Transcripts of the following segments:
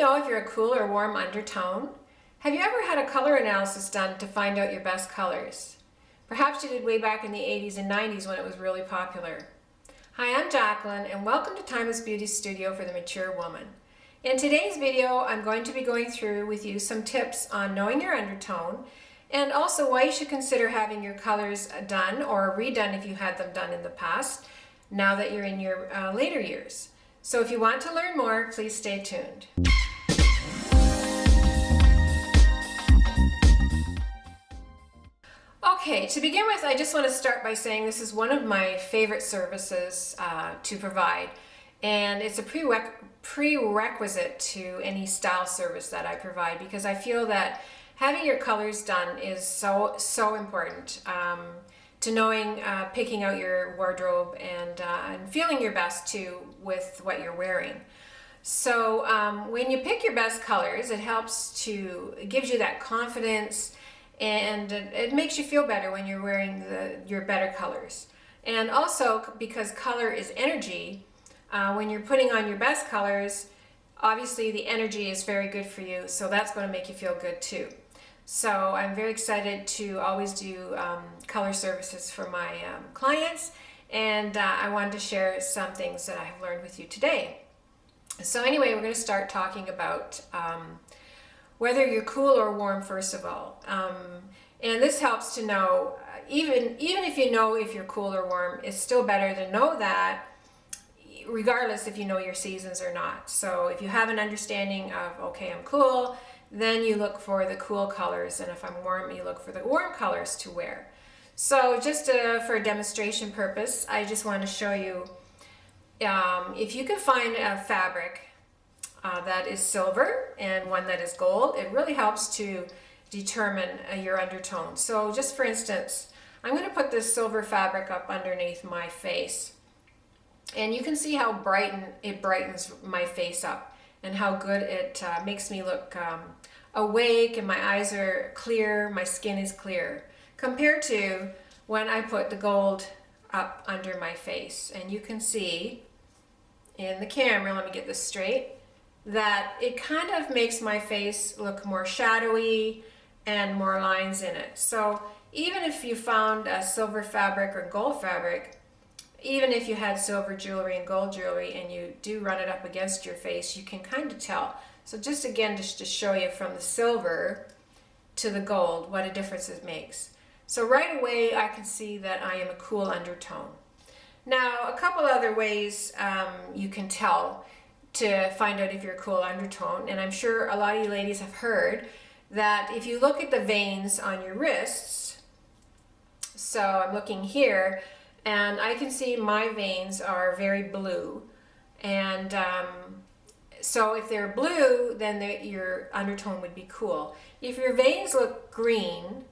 know if you're a cool or warm undertone? Have you ever had a color analysis done to find out your best colors? Perhaps you did way back in the 80s and 90s when it was really popular. Hi, I'm Jacqueline and welcome to Timeless Beauties Studio for the Mature Woman. In today's video, I'm going to be going through with you some tips on knowing your undertone and also why you should consider having your colors done or redone if you had them done in the past, now that you're in your later years. So if you want to learn more, please stay tuned. Okay, to begin with, I just want to start by saying this is one of my favorite services to provide, and it's a prerequisite to any style service that I provide because I feel that having your colors done is so important to knowing, picking out your wardrobe and feeling your best too with what you're wearing. So when you pick your best colors, it helps to, it gives you that confidence and it makes you feel better when you're wearing your better colors. And also because color is energy, when you're putting on your best colors, obviously the energy is very good for you, so that's going to make you feel good too. So I'm very excited to always do color services for my clients, and I wanted to share some things that I have learned with you today. So anyway, we're going to start talking about whether you're cool or warm first of all. And this helps to know, even if you know if you're cool or warm, it's still better to know that regardless if you know your seasons or not. So if you have an understanding of, okay, I'm cool, then you look for the cool colors, and if I'm warm, you look for the warm colors to wear. So just for a demonstration purpose, I just want to show you if you can find a fabric that is silver and one that is gold, it really helps to determine your undertone. So just for instance, I'm going to put this silver fabric up underneath my face, and you can see how it brightens my face up and how good it makes me look awake, and my eyes are clear, my skin is clear, compared to when I put the gold up under my face. And you can see in the camera, let me get this straight, that it kind of makes my face look more shadowy and more lines in it. So even if you found a silver fabric or gold fabric, even if you had silver jewelry and gold jewelry and you do run it up against your face, you can kind of tell. So just again, just to show you from the silver to the gold, what a difference it makes. So right away, I can see that I am a cool undertone. Now, a couple other ways you can tell to find out if you're a cool undertone, and I'm sure a lot of you ladies have heard that if you look at the veins on your wrists, so I'm looking here, and I can see my veins are very blue, and so if they're blue, then your undertone would be cool. If your veins look green,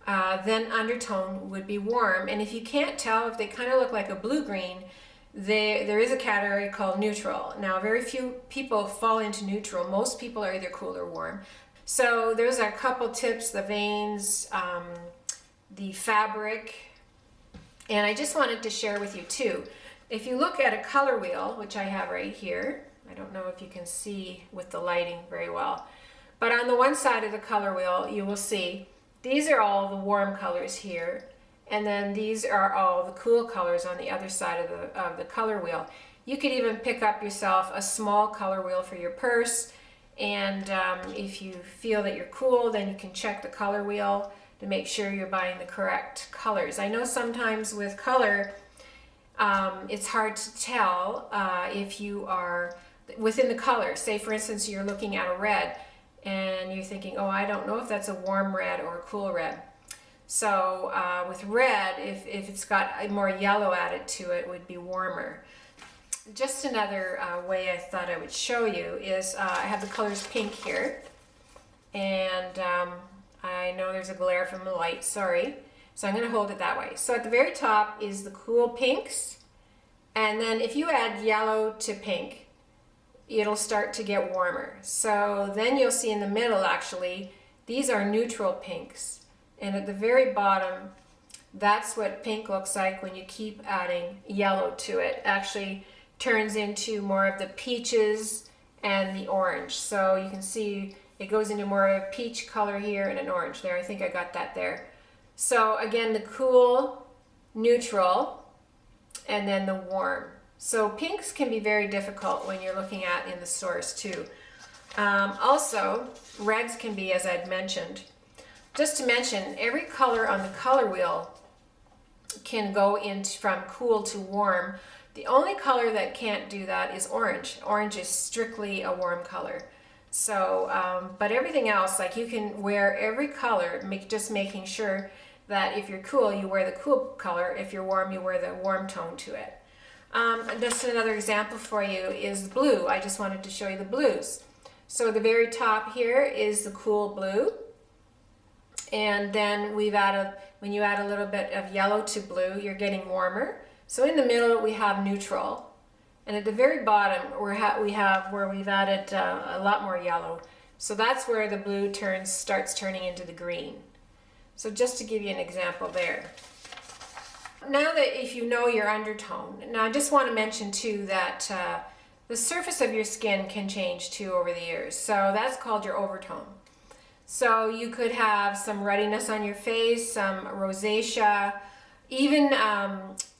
then undertone would be warm. And if you can't tell, if they kind of look like a blue-green, there is a category called neutral. Now, very few people fall into neutral. Most people are either cool or warm. So there's a couple tips: the veins, the fabric. And I just wanted to share with you too, if you look at a color wheel, which I have right here, I don't know if you can see with the lighting very well, but on the one side of the color wheel, you will see these are all the warm colors here, and then these are all the cool colors on the other side of the color wheel. You could even pick up yourself a small color wheel for your purse, and if you feel that you're cool, then you can check the color wheel to make sure you're buying the correct colors. I know sometimes with color, it's hard to tell if you are within the color. Say for instance, you're looking at a red and you're thinking, oh, I don't know if that's a warm red or a cool red. So with red, if it's got a more yellow added to it, it would be warmer. Just another way I thought I would show you is I have the colors pink here, and I know there's a glare from the light, sorry. So I'm going to hold it that way. So at the very top is the cool pinks, and then if you add yellow to pink, it'll start to get warmer. So then you'll see in the middle, actually, these are neutral pinks. And at the very bottom, that's what pink looks like when you keep adding yellow to it. Actually turns into more of the peaches and the orange. So you can see it goes into more of a peach color here and an orange there. I think I got that there. So again, the cool, neutral, and then the warm. So pinks can be very difficult when you're looking at in the stores too. Also, reds can be, as I'd mentioned. Just to mention, every color on the color wheel can go into from cool to warm. The only color that can't do that is orange. Orange is strictly a warm color. So, but everything else, like you can wear every color, just making sure that if you're cool, you wear the cool color. If you're warm, you wear the warm tone to it. Just another example for you is blue. I just wanted to show you the blues. So the very top here is the cool blue. And then we've added, when you add a little bit of yellow to blue, you're getting warmer. So in the middle we have neutral. And at the very bottom we have where we've added a lot more yellow. So that's where the blue starts turning into the green. So just to give you an example there. Now that if you know your undertone, now I just want to mention too that the surface of your skin can change too over the years. So that's called your overtone. So you could have some ruddiness on your face, some rosacea, even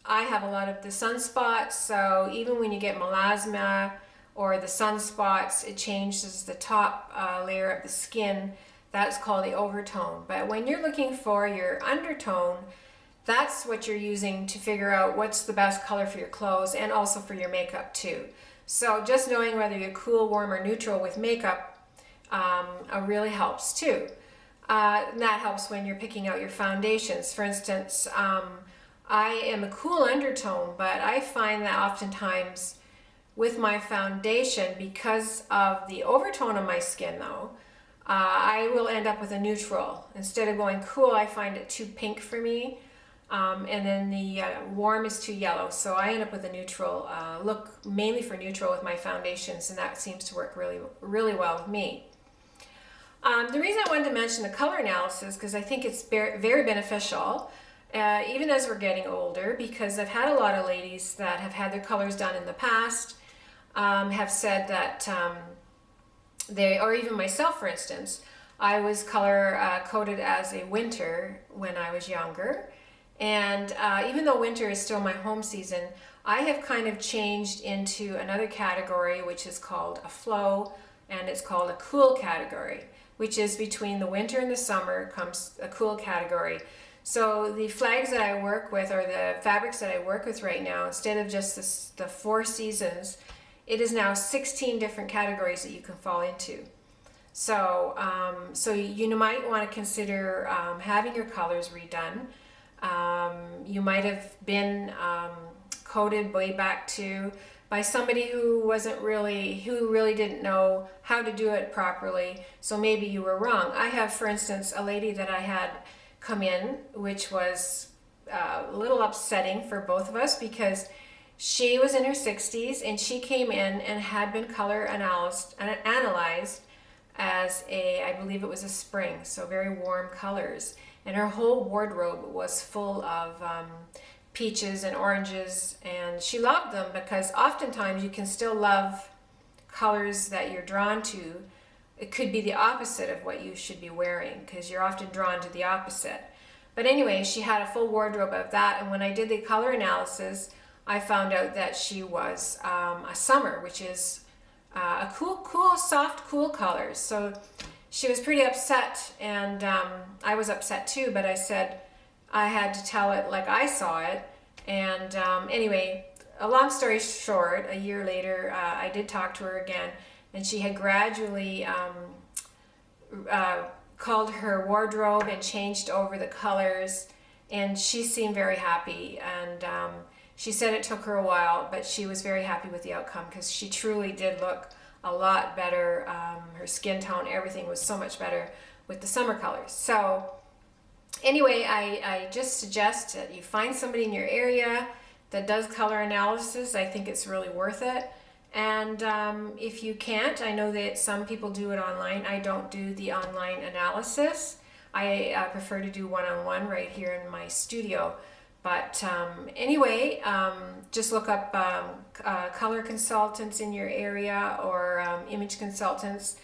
I have a lot of the sunspots, so even when you get melasma or the sunspots, it changes the top layer of the skin. That's called the overtone. But when you're looking for your undertone, that's what you're using to figure out what's the best color for your clothes and also for your makeup too. So just knowing whether you're cool, warm, or neutral with makeup really helps too. And that helps when you're picking out your foundations. For instance, I am a cool undertone, but I find that oftentimes with my foundation, because of the overtone of my skin though, I will end up with a neutral. Instead of going cool, I find it too pink for me. And then the warm is too yellow, so I end up with a neutral look, mainly for neutral with my foundations, and that seems to work really, really well with me. The reason I wanted to mention the color analysis, because I think it's very beneficial, even as we're getting older, because I've had a lot of ladies that have had their colors done in the past, have said that or even myself for instance, I was color coded as a winter when I was younger. And even though winter is still my home season, I have kind of changed into another category, which is called a flow, and it's called a cool category, which is between the winter and the summer comes a cool category. So the flags that I work with, or the fabrics that I work with right now, instead of just the 4 seasons, it is now 16 different categories that you can fall into. So, so you might want to consider having your colors redone. You might have been coded way back by somebody who really didn't know how to do it properly. So maybe you were wrong. I have, for instance, a lady that I had come in, which was a little upsetting for both of us because she was in her 60s and she came in and had been color analyzed as I believe it was a spring, so very warm colors. And her whole wardrobe was full of peaches and oranges, and she loved them because oftentimes you can still love colors that you're drawn to. It could be the opposite of what you should be wearing because you're often drawn to the opposite. But anyway, she had a full wardrobe of that, and when I did the color analysis, I found out that she was a summer, which is a cool, soft, cool colors. So she was pretty upset, and I was upset too, but I said I had to tell it like I saw it. And anyway, a long story short, a year later, I did talk to her again, and she had gradually culled her wardrobe and changed over the colors, and she seemed very happy. And she said it took her a while, but she was very happy with the outcome because she truly did look a lot better. Her skin tone, everything was so much better with the summer colors. So anyway, I just suggest that you find somebody in your area that does color analysis. I think it's really worth it. And if you can't, I know that some people do it online. I don't do the online analysis. I prefer to do one-on-one right here in my studio. But anyway, just look up color consultants in your area, or image consultants,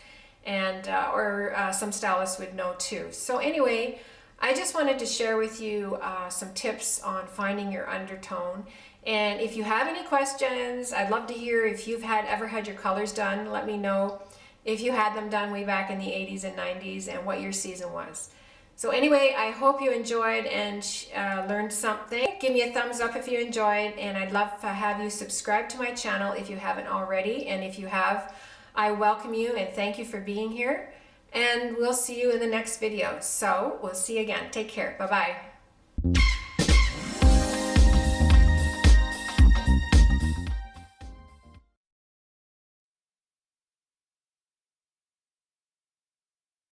and or some stylists would know too. So anyway, I just wanted to share with you some tips on finding your undertone. And if you have any questions, I'd love to hear if you've ever had your colors done. Let me know if you had them done way back in the 80s and 90s and what your season was. So anyway, I hope you enjoyed and learned something. Give me a thumbs up if you enjoyed, and I'd love to have you subscribe to my channel if you haven't already. And if you have, I welcome you and thank you for being here. And we'll see you in the next video. So we'll see you again. Take care. Bye-bye.